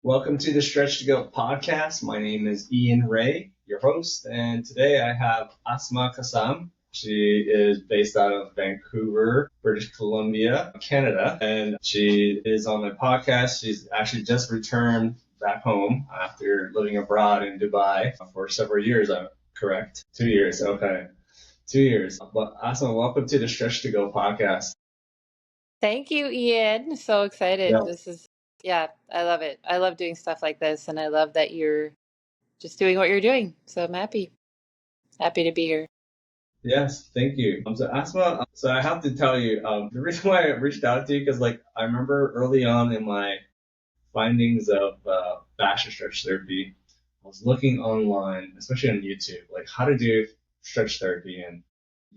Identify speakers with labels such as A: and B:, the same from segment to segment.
A: Welcome to the Stretch to Go podcast. My name is Ian Ray, your host, and today I have Asma Kassam. She is based out of Vancouver, British Columbia, Canada, and she is on my podcast. She's actually just returned back home after living abroad in Dubai for several years, correct? 2 years, okay. 2 years. But Asma, welcome to the Stretch to Go podcast.
B: Thank you, Ian. So excited.
A: Yeah.
B: I love it. I love doing stuff like this, and I love that you're just doing what you're doing. So I'm happy to be here.
A: Yes, thank you. So Asma, so I have to tell you, the reason why I reached out to you, because I remember early on in my findings of fascia stretch therapy, I was looking online, especially on YouTube, like how to do stretch therapy, and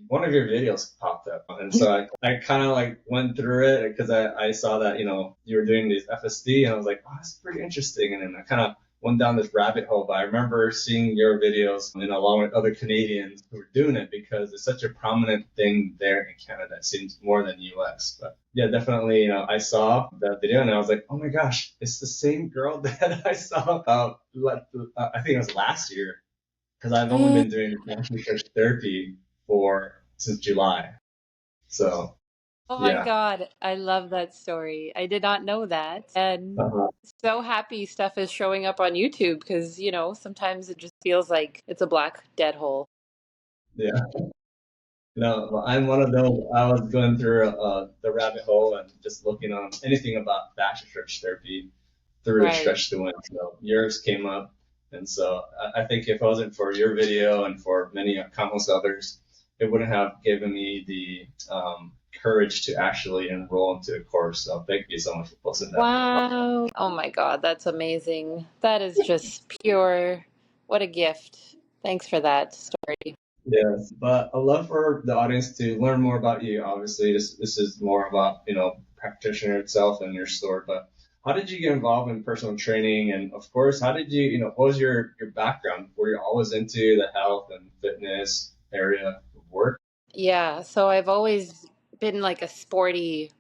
A: one of your videos popped up, and so I kind of like went through it because I saw that you were doing these FSD, and I was like, oh, that's pretty interesting, and then I kind of went down this rabbit hole. But I remember seeing your videos and along with other Canadians who were doing it because it's such a prominent thing there in Canada. It seems more than US, but yeah, definitely. I saw that video and I was like, oh my gosh, it's the same girl that I saw about. I think it was last year because I've only been doing fascia therapy since July. So
B: Oh my
A: yeah.
B: God, I love that story. I did not know that. And
A: Uh-huh.
B: so happy stuff is showing up on YouTube because, sometimes it just feels like it's a black dead hole.
A: Yeah. No, well, I'm one of those. I was going through the rabbit hole and just looking on anything about fascia stretch therapy through
B: Right.
A: Stretch to Win. So yours came up, and so I think if it wasn't for your video and for many countless others, it wouldn't have given me the courage to actually enroll into a course. So thank you so much for posting that.
B: Wow. Oh my God, that's amazing. That is just pure. What a gift. Thanks for that story.
A: Yes, but I'd love for the audience to learn more about you. Obviously, this is more about practitioner itself and your story. But how did you get involved in personal training? And of course, how did what was your background? Were you always into the health and fitness area of work?
B: Yeah, so I've always been like a sporty,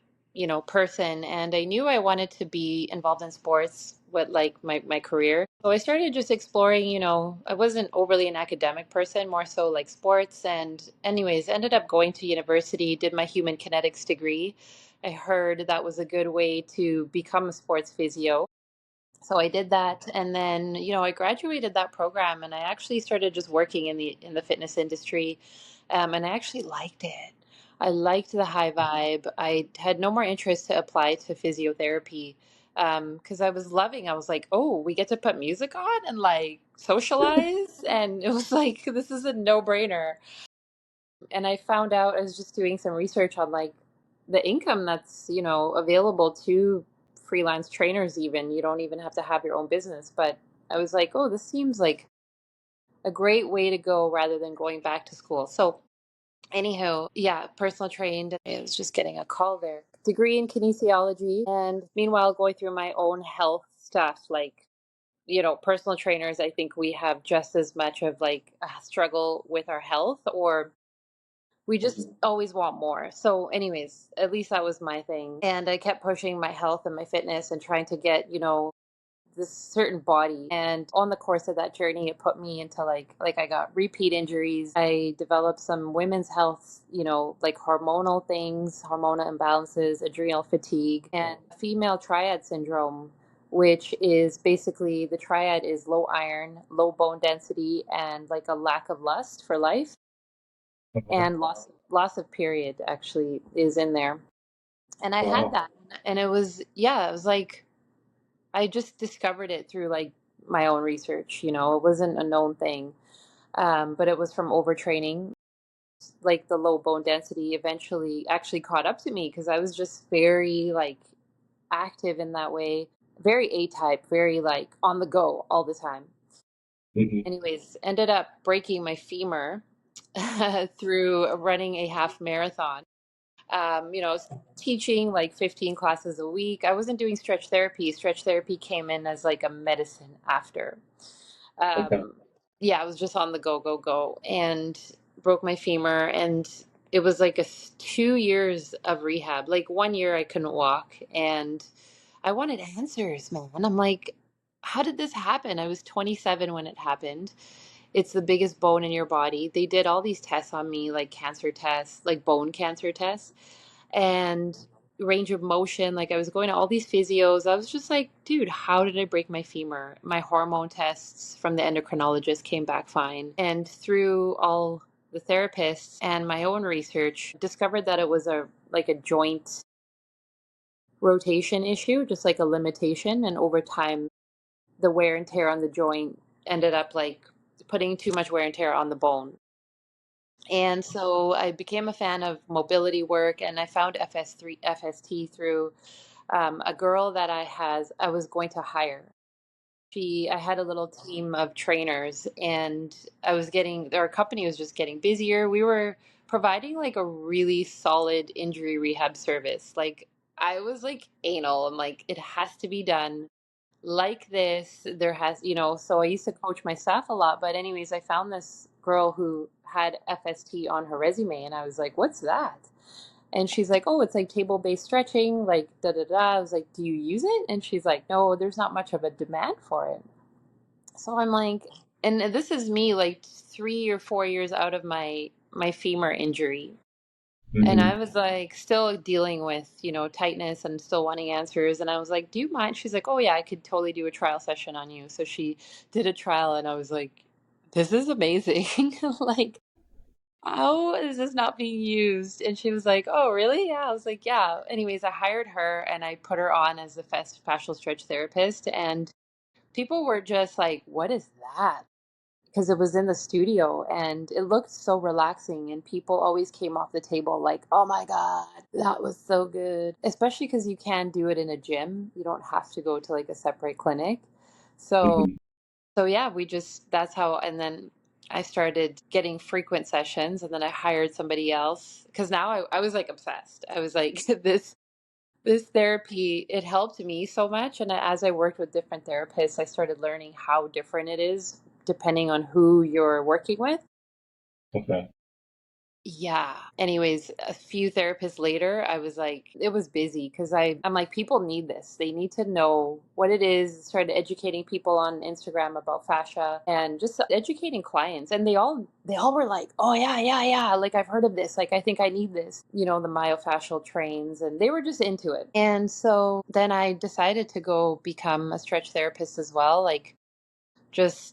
B: person, and I knew I wanted to be involved in sports with like my career. So I started just exploring, I wasn't overly an academic person, more so like sports. And anyways, ended up going to university, did my human kinetics degree. I heard that was a good way to become a sports physio. So I did that, and then I graduated that program, and I actually started just working in the fitness industry, and I actually liked it. I liked the high vibe. I had no more interest to apply to physiotherapy because I was loving. I was like, oh, we get to put music on and like socialize, and it was like this is a no brainer. And I found out I was just doing some research on like the income that's available to freelance trainers. Even you don't even have to have your own business, but I was like, oh, this seems like a great way to go rather than going back to school. So anyhow, yeah, personal trained. I was just getting a call there. Degree in kinesiology, and meanwhile going through my own health stuff like personal trainers. I think we have just as much of like a struggle with our health, or we just always want more. So anyways, at least that was my thing. And I kept pushing my health and my fitness and trying to get, this certain body. And on the course of that journey, it put me into like I got repeat injuries. I developed some women's health, like hormonal things, hormonal imbalances, adrenal fatigue, and female triad syndrome, which is basically the triad is low iron, low bone density, and like a lack of lust for life, and loss of period actually is in there. And I had
A: Wow.
B: that, and it was like I just discovered it through like my own research. It wasn't a known thing, but it was from overtraining. Like the low bone density eventually actually caught up to me because I was just very like active in that way, very A type, very like on the go all the time.
A: Hmm.
B: Anyways, ended up breaking my femur through running a half marathon. I was teaching like 15 classes a week. I wasn't doing stretch therapy. Stretch therapy came in as like a medicine after.
A: Okay.
B: Yeah, I was just on the go, go, go, and broke my femur. And it was like 2 years of rehab. Like 1 year I couldn't walk, and I wanted answers, man. I'm like, how did this happen? I was 27 when it happened. It's the biggest bone in your body. They did all these tests on me, like cancer tests, like bone cancer tests, and range of motion. Like I was going to all these physios. I was just like, dude, how did I break my femur? My hormone tests from the endocrinologist came back fine. And through all the therapists and my own research, discovered that it was a like a joint rotation issue, just like a limitation. And over time, the wear and tear on the joint ended up like putting too much wear and tear on the bone. And so I became a fan of mobility work, and I found FST through a girl that I was going to hire. I had a little team of trainers, and our company was just getting busier. We were providing like a really solid injury rehab service. Like I was like anal. I'm like, it has to be done like this. There has, so I used to coach my staff a lot. But anyways, I found this girl who had FST on her resume, and I was like, what's that? And she's like, oh, it's like table-based stretching, like da da da. I was like, do you use it? And she's like, no, there's not much of a demand for it. So I'm like, and this is me like 3 or 4 years out of my femur injury. And
A: Mm-hmm.
B: I was like still dealing with, tightness and still wanting answers. And I was like, do you mind? She's like, oh yeah, I could totally do a trial session on you. So she did a trial, and I was like, this is amazing. Like, how is this not being used? And she was like, oh, really? Yeah. I was like, yeah. Anyways, I hired her and I put her on as a fascial stretch therapist. And people were just like, what is that? Because it was in the studio and it looked so relaxing. And people always came off the table like, oh my God, that was so good. Especially because you can do it in a gym. You don't have to go to like a separate clinic. So
A: Mm-hmm.
B: so yeah, that's how, and then I started getting frequent sessions, and then I hired somebody else because now I was like obsessed. I was like, this therapy, it helped me so much. And as I worked with different therapists, I started learning how different it is depending on who you're working with.
A: Okay.
B: Yeah. Anyways, a few therapists later, I was like, it was busy because I'm like, people need this. They need to know what it is. Started educating people on Instagram about fascia and just educating clients. And they all were like, oh yeah, yeah, yeah. Like I've heard of this. Like I think I need this. The myofascial trains, and they were just into it. And so then I decided to go become a stretch therapist as well. Like just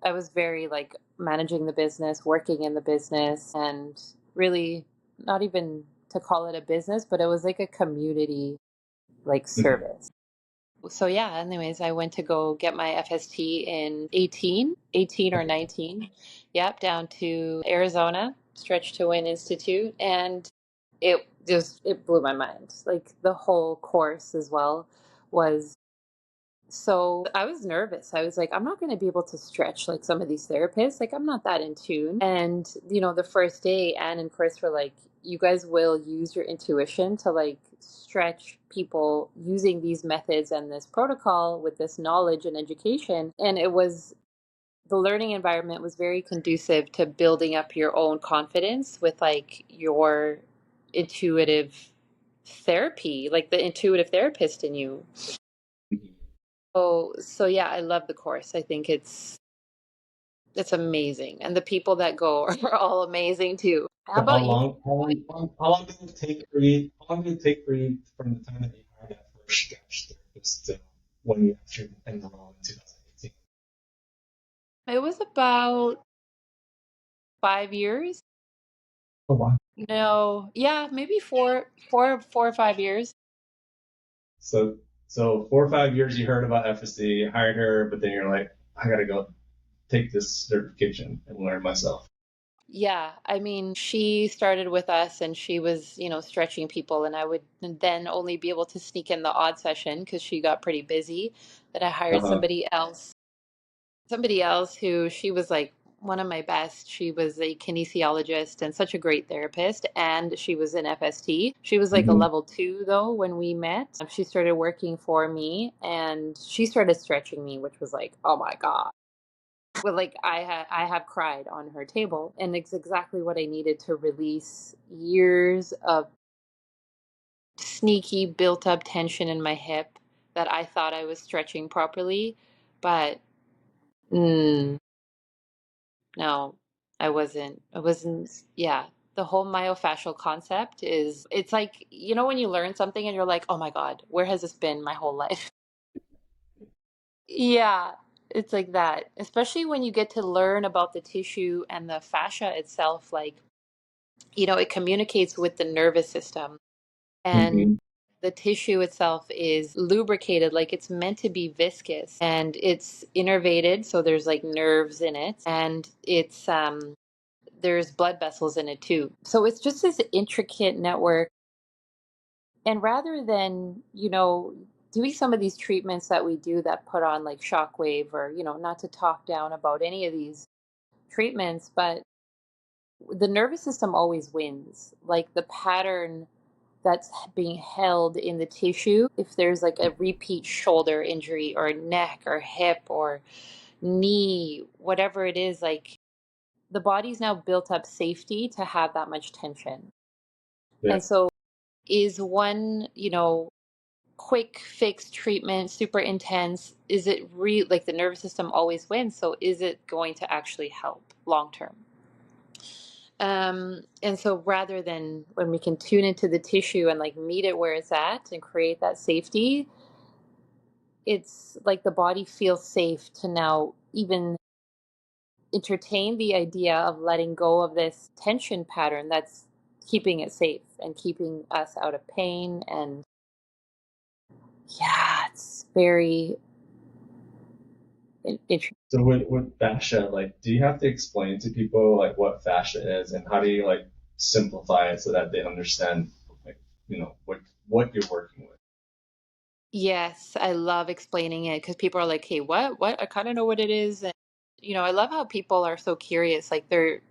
B: I was very like managing the business, working in the business, and really not even to call it a business, but it was like a community like
A: Mm-hmm.
B: service. So yeah, anyways, I went to go get my FST in 18 or 19. Yep, down to Arizona, Stretch to Win Institute, and it blew my mind. Like the whole course as well was so I was nervous. I was like, I'm not going to be able to stretch like some of these therapists. Like, I'm not that in tune. And, the first day, Anne and Chris were like, you guys will use your intuition to like stretch people using these methods and this protocol with this knowledge and education. And the learning environment was very conducive to building up your own confidence with like your intuitive therapy, like the intuitive therapist in you. So yeah, I love the course. I think it's amazing, and the people that go are all amazing too. How
A: So how
B: about you?
A: long, how long, how long did it take for you? How long did it take for you from the time that you hired that first stretch therapist to when you actually enrolled in 2018?
B: It was about 5 years.
A: Oh wow.
B: No, yeah, maybe 4 or 5 years.
A: So so 4 or 5 years you heard about FSD, hired her, but then you're like, I gotta go take this certification and learn myself.
B: Yeah, I mean, she started with us and she was, stretching people, and I would then only be able to sneak in the odd session because she got pretty busy. That I hired
A: Uh-huh.
B: somebody else who she was like one of my best. She was a kinesiologist and such a great therapist, and she was in FST. She was like a
A: Mm-hmm.
B: level 2 though when we met. She started working for me and she started stretching me, which was like, oh my God. Well, like I have cried on her table, and it's exactly what I needed to release years of sneaky built up tension in my hip that I thought I was stretching properly, but mm, no, I wasn't. I wasn't. Yeah. The whole myofascial concept is, it's like, when you learn something and you're like, oh my God, where has this been my whole life? Yeah, it's like that. Especially when you get to learn about the tissue and the fascia itself, like, it communicates with the nervous system. And
A: Mm-hmm.
B: the tissue itself is lubricated, like it's meant to be viscous, and it's innervated, so there's like nerves in it, and it's there's blood vessels in it too. So it's just this intricate network. And rather than, doing some of these treatments that we do that put on like shockwave, or, not to talk down about any of these treatments, but the nervous system always wins. Like the pattern that's being held in the tissue, if there's like a repeat shoulder injury or neck or hip or knee, whatever it is, like the body's now built up safety to have that much tension.
A: Yeah.
B: And so is one, quick fix treatment super intense? Is it like the nervous system always wins? So is it going to actually help long term? And so rather than when we can tune into the tissue and like meet it where it's at and create that safety, it's like the body feels safe to now even entertain the idea of letting go of this tension pattern that's keeping it safe and keeping us out of pain. And yeah, it's very interesting.
A: So with fascia, like, do you have to explain to people like what fascia is and how do you like simplify it so that they understand like what you're working with?
B: Yes, I love explaining it because people are like, "Hey, what? What? I kind of know what it is." And I love how people are so curious. Like they're,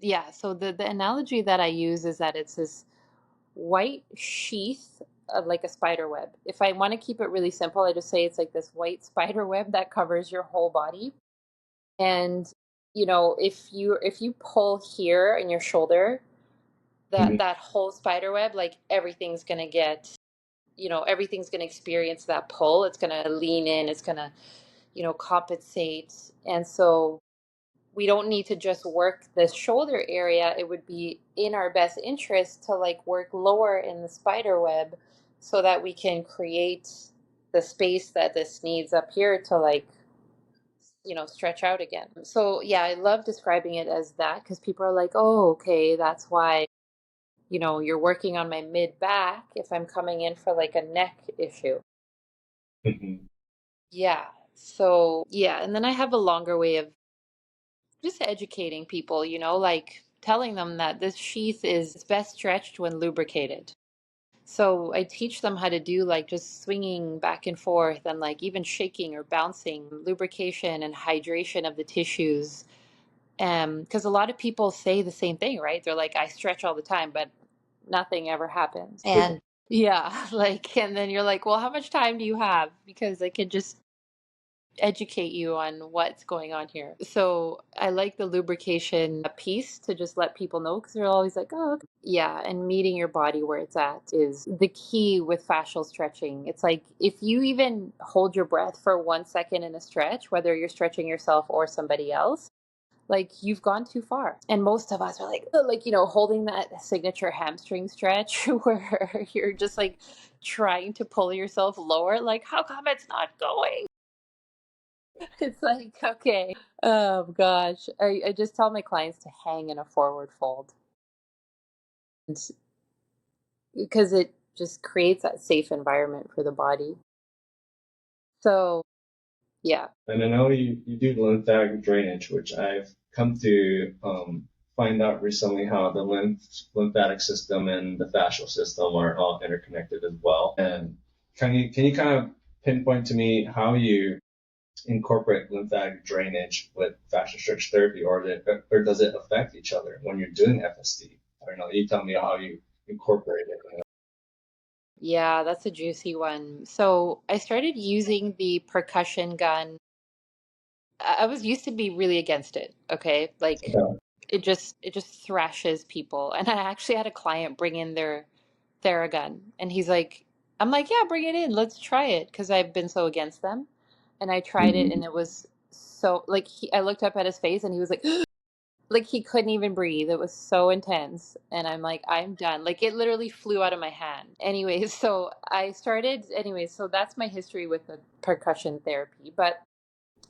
B: yeah. So the analogy that I use is that it's this white sheath of like a spider web. If I want to keep it really simple, I just say it's like this white spider web that covers your whole body. And if you pull here in your shoulder, that
A: Mm-hmm.
B: that whole spider web, like everything's going to experience that pull. It's going to lean in, it's going to, compensate. And so we don't need to just work the shoulder area. It would be in our best interest to like work lower in the spider web so that we can create the space that this needs up here to like, stretch out again. So yeah, I love describing it as that because people are like, oh, okay, that's why, you're working on my mid back if I'm coming in for like a neck issue.
A: Mm-hmm.
B: Yeah. So, yeah. And then I have a longer way of just educating people, like telling them that this sheath is best stretched when lubricated. So I teach them how to do like just swinging back and forth and like even shaking or bouncing, lubrication and hydration of the tissues. Because a lot of people say the same thing, right? They're like, I stretch all the time, but nothing ever happens.
A: Yeah.
B: And yeah, like, and then you're like, well, how much time do you have? Because I could just educate you on what's going on here. So I like the lubrication piece to just let people know because they're always like, oh, okay. Yeah. And meeting your body where it's at is the key with fascial stretching. It's like if you even hold your breath for 1 second in a stretch, whether you're stretching yourself or somebody else, like you've gone too far. And most of us are like, holding that signature hamstring stretch where you're just like trying to pull yourself lower. Like, how come it's not going? It's like, okay. Oh gosh. I just tell my clients to hang in a forward fold because it just creates that safe environment for the body. So, yeah.
A: And I know you do lymphatic drainage, which I've come to find out recently how the lymphatic system and the fascial system are all interconnected as well. And can you kind of pinpoint to me how you incorporate lymphatic drainage with fascial stretch therapy, or does it affect each other when you're doing FST? I don't know. You tell me how you incorporate it.
B: Yeah, that's a juicy one. So I started using the percussion gun. I was used to be really against it, okay? Like
A: Yeah.
B: it just thrashes people. And I actually had a client bring in their Theragun and he's like, I'm like, yeah, bring it in. Let's try it because I've been so against them. And I tried it,
A: Mm-hmm.
B: and it was so like I looked up at his face, and he was like he couldn't even breathe. It was so intense. And I'm like, I'm done. Like it literally flew out of my hand. Anyways, so I started, anyways, so that's my history with the percussion therapy. But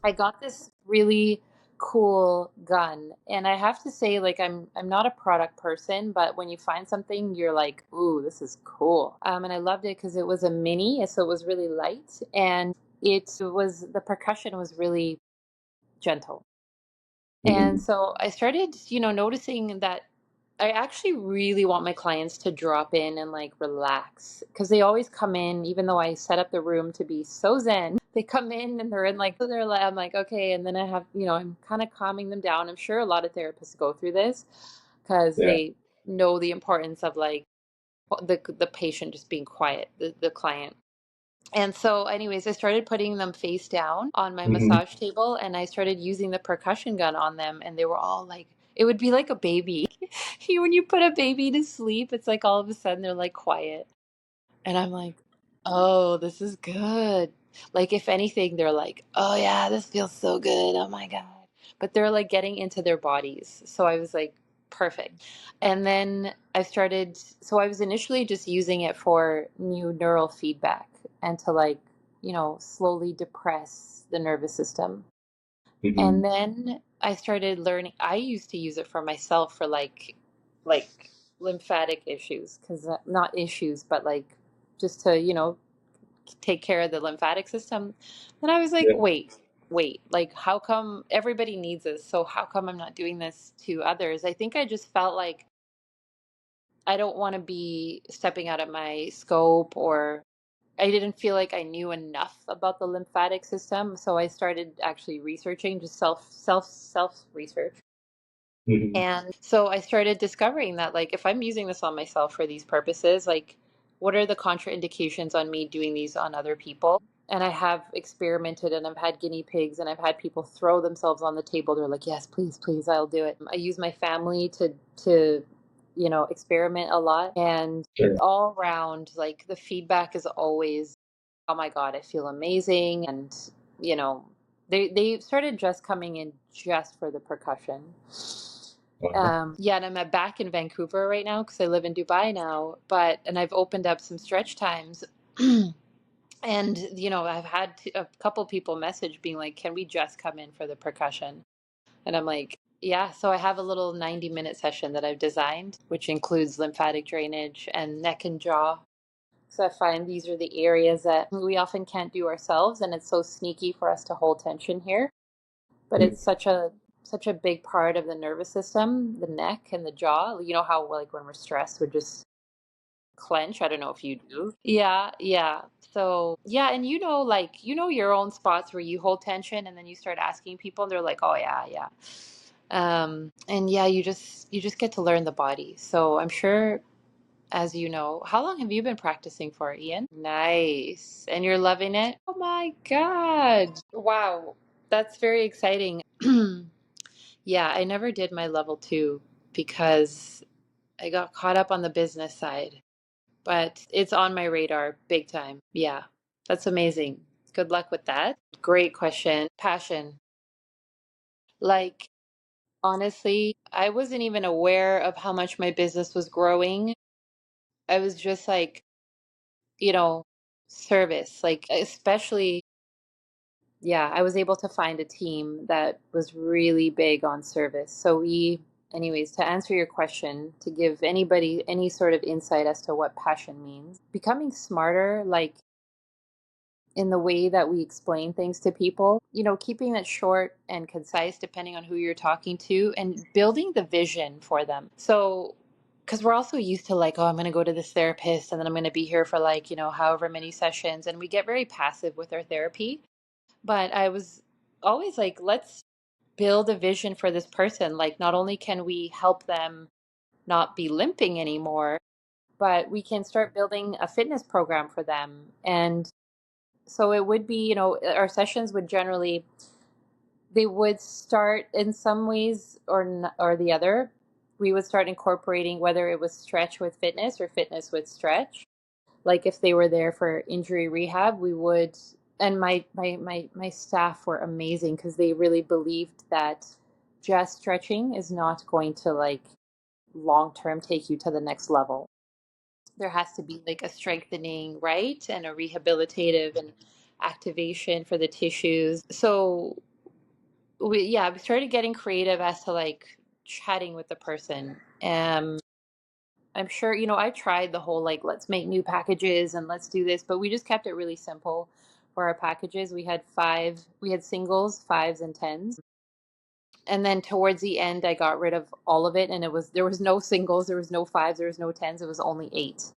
B: I got this really cool gun. And I have to say, like, I'm not a product person, but when you find something, you're like, ooh, this is cool. And I loved it because it was a mini, so it was really light. And the percussion was really gentle. And
A: Mm-hmm.
B: so I started, noticing that I actually really want my clients to drop in and like relax because they always come in, even though I set up the room to be so zen, they come in and they're in like, I'm like, okay. And then I have, I'm kind of calming them down. I'm sure a lot of therapists go through this because
A: Yeah.
B: they know the importance of like the patient just being quiet, the client. And so, anyways, I started putting them face down on my
A: Mm-hmm.
B: massage table and I started using the percussion gun on them. And they were all like, it would be like a baby. When you put a baby to sleep, it's like all of a sudden they're like quiet. And I'm like, oh, this is good. Like, if anything, they're like, oh, yeah, this feels so good. Oh my God. But they're like getting into their bodies. So I was like, perfect. And then so I was initially just using it for new neural feedback and to like, slowly depress the nervous system.
A: Mm-hmm.
B: And then I started learning. I used to use it for myself for like lymphatic issues, because not issues, but like just to, take care of the lymphatic system. Then I was like,
A: Yeah.
B: wait, like how come everybody needs this? So how come I'm not doing this to others? I think I just felt like I don't want to be stepping out of my scope, or I didn't feel like I knew enough about the lymphatic system. So I started actually researching, just self research.
A: Mm-hmm.
B: And so I started discovering that, like, if I'm using this on myself for these purposes, like, what are the contraindications on me doing these on other people? And I have experimented and I've had guinea pigs and I've had people throw themselves on the table. They're like, yes, please, please, I'll do it. I use my family to, experiment a lot. And
A: Sure.
B: all around, like, the feedback is always, oh my God, I feel amazing. And, you know, they started just coming in just for the percussion.
A: Uh-huh.
B: Yeah, and I'm back in Vancouver right now because I live in Dubai now. And I've opened up some stretch times. And, I've had a couple people message being like, can we just come in for the percussion? And I'm like, yeah. So I have a little 90-minute session that I've designed, which includes lymphatic drainage and neck and jaw. So I find these are the areas that we often can't do ourselves. And it's so sneaky for us to hold tension here. But
A: Mm-hmm.
B: it's such a big part of the nervous system, the neck and the jaw. You know how like when we're stressed, we just clench. I don't know if you do. Yeah, yeah. So yeah, and like your own spots where you hold tension, and then you start asking people, and they're like, "Oh yeah, yeah." And yeah, you just get to learn the body. So I'm sure, as you know, how long have you been practicing for, Ian? Nice, and you're loving it. Oh my God! Wow, that's very exciting. Yeah, I never did my level 2 because I got caught up on the business side, but it's on my radar big time. Yeah, that's amazing. Good luck with that. Great question. Passion. Like, honestly, I wasn't even aware of how much my business was growing. I was just like, you know, service, like, especially, yeah, I was able to find a team that was really big on service. Anyways, to answer your question, to give anybody any sort of insight as to what passion means, becoming smarter, like in the way that we explain things to people, keeping it short and concise depending on who you're talking to, and building the vision for them. So, because we're also used to like, oh, I'm going to go to this therapist and then I'm going to be here for like, however many sessions. And we get very passive with our therapy. But I was always like, let's build a vision for this person. Like, not only can we help them not be limping anymore, but we can start building a fitness program for them. And so it would be, our sessions would generally, they would start in some ways or the other. We would start incorporating whether it was stretch with fitness or fitness with stretch. Like if they were there for injury rehab, we would And my staff were amazing because they really believed that just stretching is not going to like long term take you to the next level. There has to be like a strengthening, right? And a rehabilitative and activation for the tissues. So we started getting creative as to like chatting with the person. I'm sure, I tried the whole like, let's make new packages and let's do this, but we just kept it really simple for our packages. We had singles, fives, and tens. And then towards the end, I got rid of all of it. And there was no singles, there was no fives, there was no tens, it was only eight.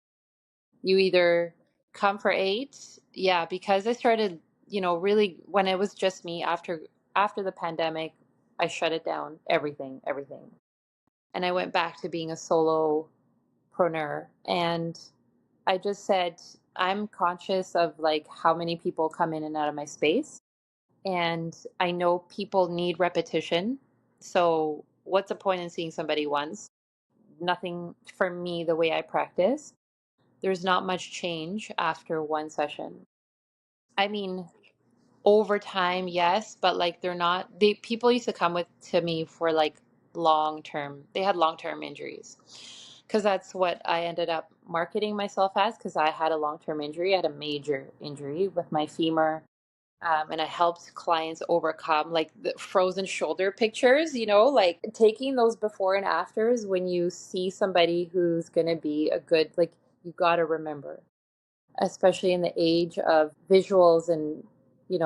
B: You either come for eight, yeah, because I started, really when it was just me after the pandemic, I shut it down, everything. And I went back to being a solopreneur. And I just said, I'm conscious of like how many people come in and out of my space. And I know people need repetition. So what's the point in seeing somebody once? Nothing for me, the way I practice. There's not much change after one session. I mean, over time, yes, but like people used to come with to me for like they had long-term injuries. Because that's what I ended up marketing myself as, because I had a long-term injury. I had a major injury with my femur. And I helped clients overcome like the frozen shoulder pictures, like taking those before and afters when you see somebody who's going to be a good, like, you got to remember, especially in the age of visuals and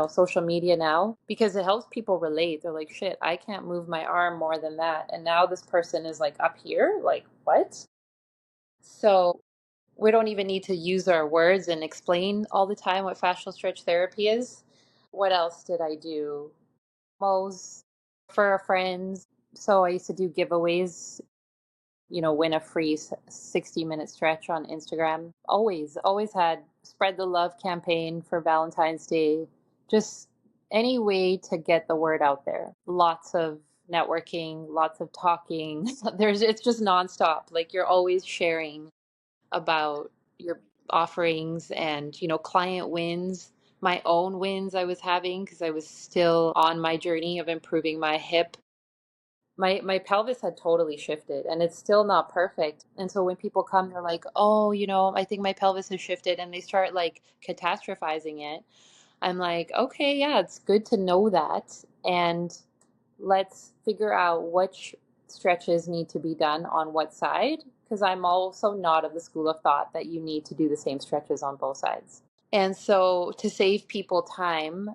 B: social media now, because it helps people relate. They're like, shit, I can't move my arm more than that, and now this person is like up here, like, what? So we don't even need to use our words and explain all the time what fascial stretch therapy is. What else did I do? Most for our friends. So I used to do giveaways, win a free 60-minute stretch on Instagram. Always had spread the love campaign for Valentine's Day. Just any way to get the word out there. Lots of networking, lots of talking. It's just nonstop. Like, you're always sharing about your offerings and, client wins, my own wins I was having because I was still on my journey of improving my hip. My pelvis had totally shifted and it's still not perfect. And so when people come, they're like, oh, I think my pelvis has shifted, and they start like catastrophizing it. I'm like, okay, yeah, it's good to know that. And let's figure out which stretches need to be done on what side, because I'm also not of the school of thought that you need to do the same stretches on both sides. And so to save people time,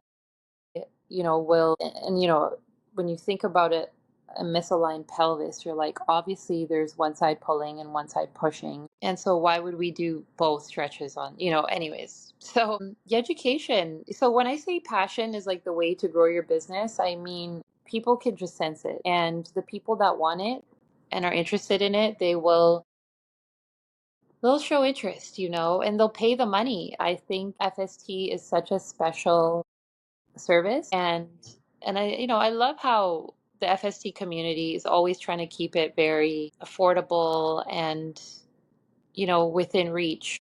B: will, and when you think about it, a misaligned pelvis, you're like, obviously there's one side pulling and one side pushing. And so why would we do both stretches on, anyways? So education. So when I say passion is like the way to grow your business, I mean, people can just sense it. And the people that want it and are interested in it, they'll show interest, and they'll pay the money. I think FST is such a special service, and I love how the FST community is always trying to keep it very affordable and within reach.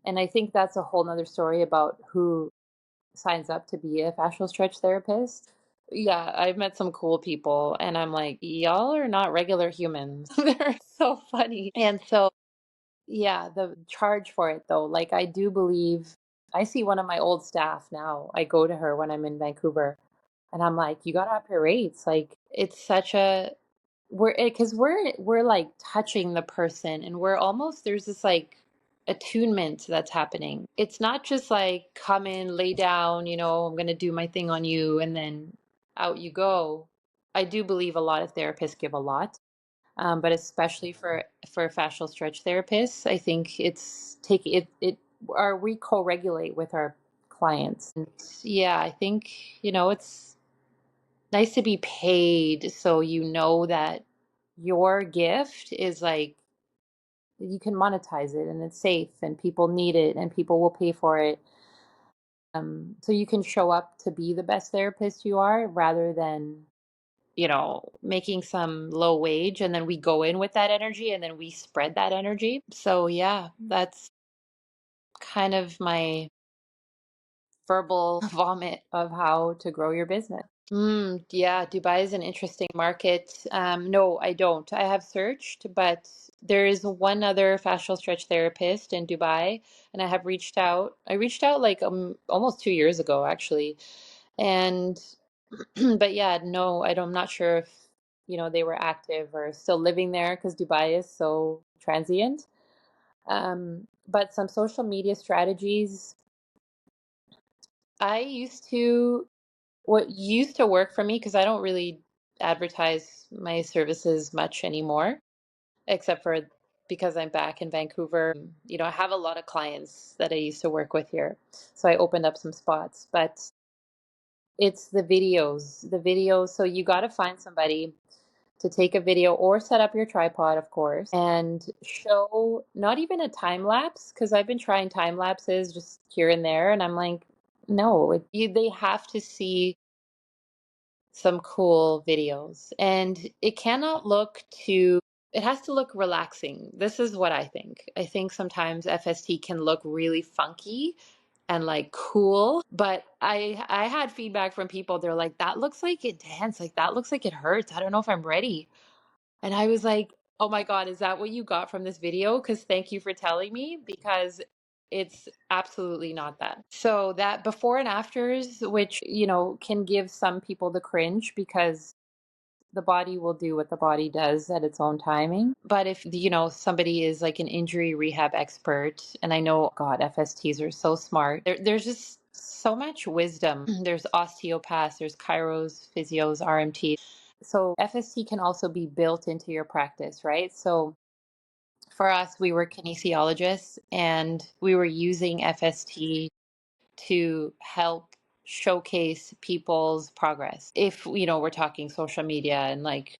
B: And I think that's a whole nother story about who signs up to be a fascial stretch therapist. Yeah, I've met some cool people and I'm like, y'all are not regular humans. They're so funny. And so yeah, the charge for it though, like, I do believe, I see one of my old staff now. I go to her when I'm in Vancouver. And I'm like, you gotta up your rates. Like, it's such a because we're like touching the person, and there's this like attunement that's happening. It's not just like come in, lay down, I'm gonna do my thing on you, and then out you go. I do believe a lot of therapists give a lot, but especially for fascial stretch therapists, I think it's take it it or we co-regulate with our clients. And yeah, I think it's nice to be paid so that your gift is like, you can monetize it and it's safe and people need it and people will pay for it. So you can show up to be the best therapist you are, rather than making some low wage and then we go in with that energy and then we spread that energy. So yeah, that's kind of my verbal vomit of how to grow your business. Yeah, Dubai is an interesting market. No, I don't. I have searched, but there is one other fascial stretch therapist in Dubai, and I have reached out. I reached out like almost 2 years ago, actually. And but yeah, no, I'm not sure if, they were active or still living there because Dubai is so transient. But some social media strategies, I used to, what used to work for me, because I don't really advertise my services much anymore, except for because I'm back in Vancouver. I have a lot of clients that I used to work with here. So I opened up some spots, but it's the videos, So you got to find somebody to take a video or set up your tripod, of course, and show not even a time lapse, because I've been trying time lapses just here and there, and I'm like, no, they have to see some cool videos. And it has to look relaxing. This is what I think. I think sometimes FST can look really funky and like cool, but I had feedback from people. They're like, that looks like intense. Like that looks like it hurts. I don't know if I'm ready. And I was like, oh my God, is that what you got from this video? Because thank you for telling me, because it's absolutely not that. So that before and afters, which, can give some people the cringe because the body will do what the body does at its own timing. But if, somebody is like an injury rehab expert, and I know, God, FSTs are so smart. There's just so much wisdom. There's osteopaths, there's chiros, physios, RMT. So FST can also be built into your practice, right? So for us, we were kinesiologists and we were using FST to help showcase people's progress. If, we're talking social media and like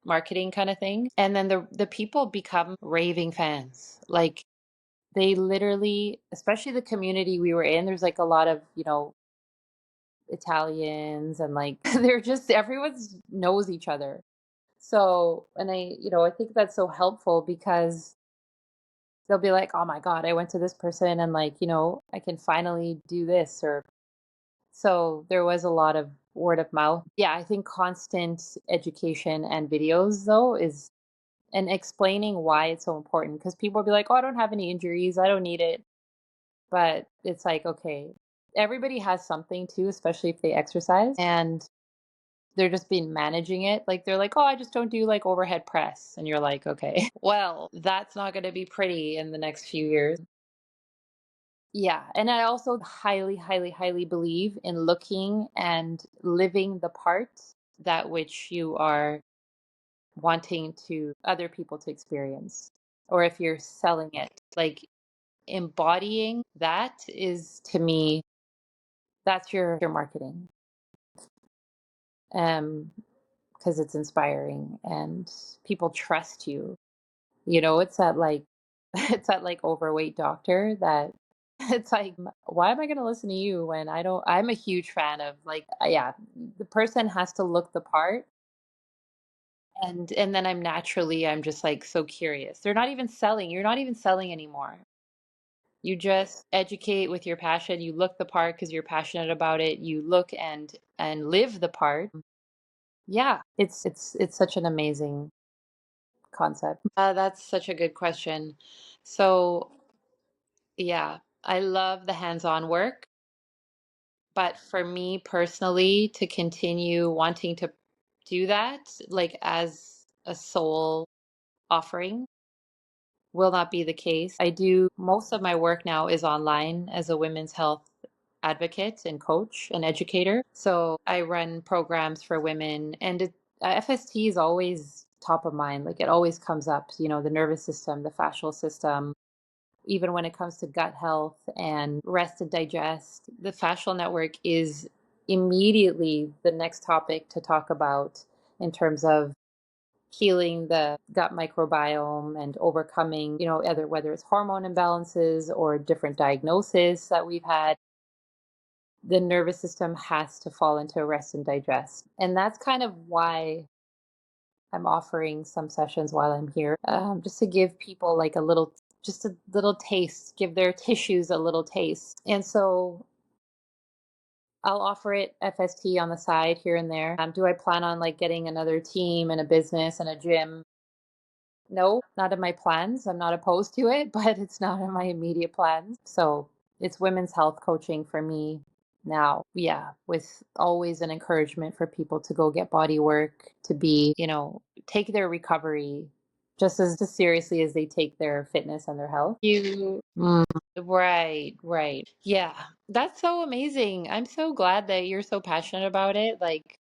B: marketing kind of thing. And then the people become raving fans. Like they literally, especially the community we were in, there's like a lot of, Italians, and like they're just, everyone knows each other. So, and I think that's so helpful because they'll be like, oh my God, I went to this person and like, I can finally do this. Or so there was a lot of word of mouth. Yeah, I think constant education and videos though and explaining why it's so important, because people will be like, oh, I don't have any injuries, I don't need it. But it's like, okay, everybody has something too, especially if they exercise. And they're just been managing it. Like they're like, oh, I just don't do like overhead press. And you're like, okay, well, that's not going to be pretty in the next few years. Yeah. And I also highly, highly, highly believe in looking and living the part that which you are wanting to other people to experience. Or if you're selling it, like embodying that is, to me, that's your marketing. Because it's inspiring and people trust you. It's that like it's that like overweight doctor that it's like, why am I going to listen to you when I don't? I'm a huge fan of like, yeah, the person has to look the part. And then I'm just like so curious. They're not even selling. You're not even selling anymore. You just educate with your passion. You look the part because you're passionate about it. You look and live the part. Yeah, it's such an amazing concept. That's such a good question. So, yeah, I love the hands-on work, but for me personally, to continue wanting to do that, like as a sole offering, will not be the case. I do most of my work now is online as a women's health advocate and coach and educator. So I run programs for women, and FST is always top of mind. Like it always comes up, the nervous system, the fascial system, even when it comes to gut health and rest and digest. The fascial network is immediately the next topic to talk about in terms of healing the gut microbiome and overcoming, either whether it's hormone imbalances or different diagnoses that we've had. The nervous system has to fall into rest and digest. And that's kind of why I'm offering some sessions while I'm here, just to give people like just a little taste, give their tissues a little taste. And so I'll offer it FST on the side here and there. Do I plan on like getting another team and a business and a gym? No, not in my plans. I'm not opposed to it, but it's not in my immediate plans. So it's women's health coaching for me now. Yeah, with always an encouragement for people to go get body work, to be, take their recovery just as seriously as they take their fitness and their health. Right, right. Yeah, that's so amazing. I'm so glad that you're so passionate about it. Like,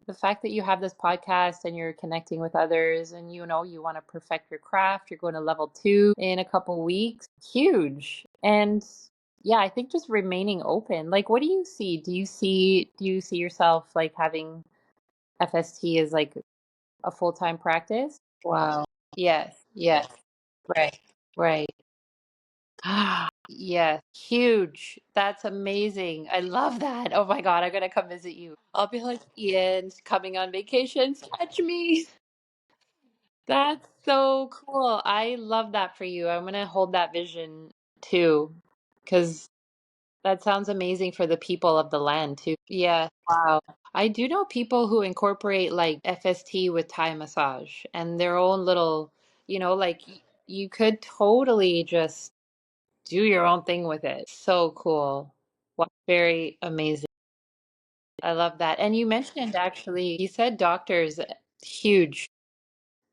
B: the fact that you have this podcast and you're connecting with others and you want to perfect your craft, you're going to level 2 in a couple weeks, huge. And yeah, I think just remaining open. Like, what do you see? Do you see yourself like having FST as like a full-time practice? Wow. Yes, yes. Right, right. Yes, huge. That's amazing. I love that. Oh my God, I'm gonna come visit you. I'll be like, Ian's coming on vacation. Catch me. That's so cool. I love that for you. I'm gonna hold that vision too, because that sounds amazing for the people of the land too. Yeah, wow. I do know people who incorporate like FST with Thai massage and their own little, like you could totally just do your own thing with it. So cool. Wow, very amazing. I love that. And you mentioned actually, you said doctors, huge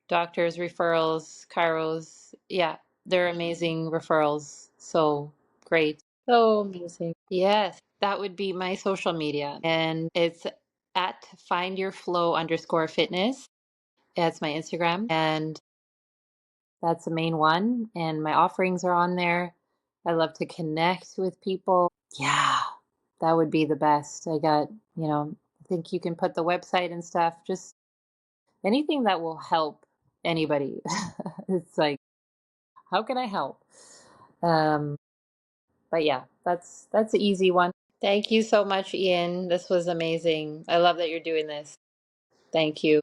B: doctors, referrals, chiros. Yeah, they're amazing referrals. So great. So amazing. Yes, that would be my social media. And it's at findyourflow_fitness. That's my Instagram. And that's the main one. And my offerings are on there. I love to connect with people. Yeah, that would be the best. I think you can put the website and stuff, just anything that will help anybody. It's like, how can I help? Um, but yeah, that's an easy one. Thank you so much, Ian. This was amazing. I love that you're doing this. Thank you.